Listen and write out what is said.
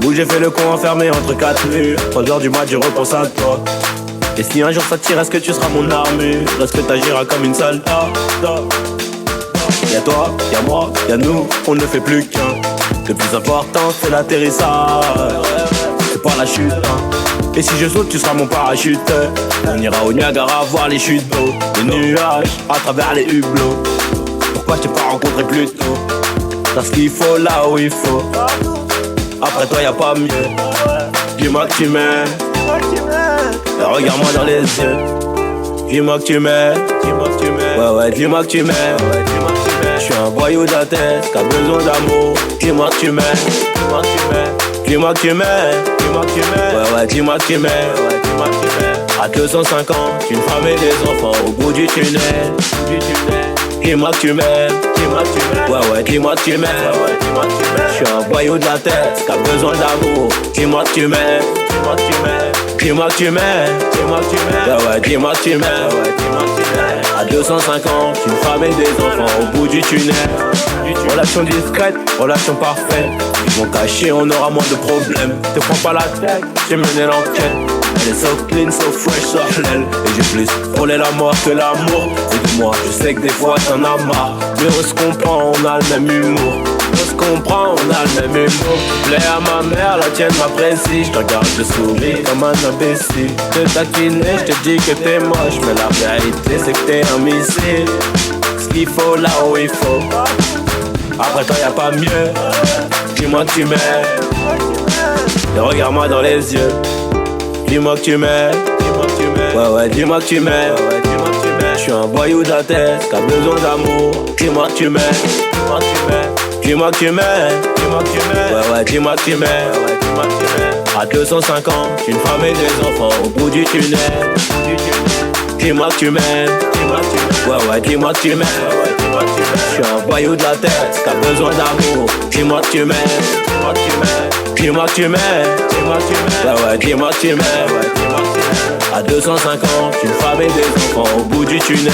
J'avoue j'ai fait le con enfermé entre quatre murs. 3 heures du mat je repense à toi. Et si un jour ça tire, est-ce que tu seras mon armure? Est-ce que t'agiras comme une soldat? Y'a toi, y'a moi, y'a nous, on ne fait plus qu'un. Le plus important c'est l'atterrissage, c'est pas la chute hein. Et si je saute tu seras mon parachute. On ira au Niagara voir les chutes d'eau, les nuages à travers les hublots. Pourquoi je t'ai pas rencontré plus tôt? Parce qu'il faut là où il faut. Après toi y'a pas mieux. Dis-moi que tu m'aimes, regarde-moi dans les yeux. Dis-moi que tu m'aimes, ouais, dis-moi que tu m'aimes. Je suis un voyou de la tête, qui a besoin d'amour. Dis-moi que tu m'aimes, dis-moi que tu m'aimes. Ouais, dis-moi que tu m'aimes. À 250, une femme et des enfants au bout du tunnel. Dis-moi que tu m'aimes, ouais, dis-moi que tu m'aimes. Je suis un voyou de la tête, qui a besoin d'amour. Dis-moi que tu m'aimes, dis-moi que tu m'aimes. Ouais, dis-moi que tu m'aimes. À 250, une femme et des enfants au bout du tunnel. Relation discrète, relation parfaite. Ils vont cacher, on aura moins de problèmes. Te prends pas la tête, j'ai mené l'enquête. Elle est so clean, so fresh, so halal. Et j'ai plus frôlé la mort que l'amour. Et dis-moi, je sais que des fois t'en as marre. Mais on se comprend, on a le même humour. On se comprend, on a le même humour. Plais à ma mère, la tienne m'apprécie. Je te regarde, je souris comme un imbécile. Te taquiner, je te dis que t'es moche. Mais la réalité c'est que t'es un missile. Ce qu'il faut là où il faut. Après toi y'a pas mieux. Dis-moi que tu m'aimes. Et regarde-moi dans les yeux. Dis-moi que tu m'aimes. Ouais, dis-moi que tu m'aimes. Je suis un voyou de la tête, qui a besoin d'amour. Dis-moi que tu m'aimes. Dis-moi que tu m'aimes. Ouais, dis-moi que tu m'aimes. À 250, une femme et des enfants au bout du tunnel. Dis-moi que tu m'aimes. Ouais, dis-moi que tu m'aimes. Je suis un voyou de la tête, qui a besoin d'amour. Dis-moi que tu m'aimes. Dis-moi que tu m'aimes. Ouais, dis-moi que tu m'aimes. À 250, une femme et des enfants au bout du tunnel.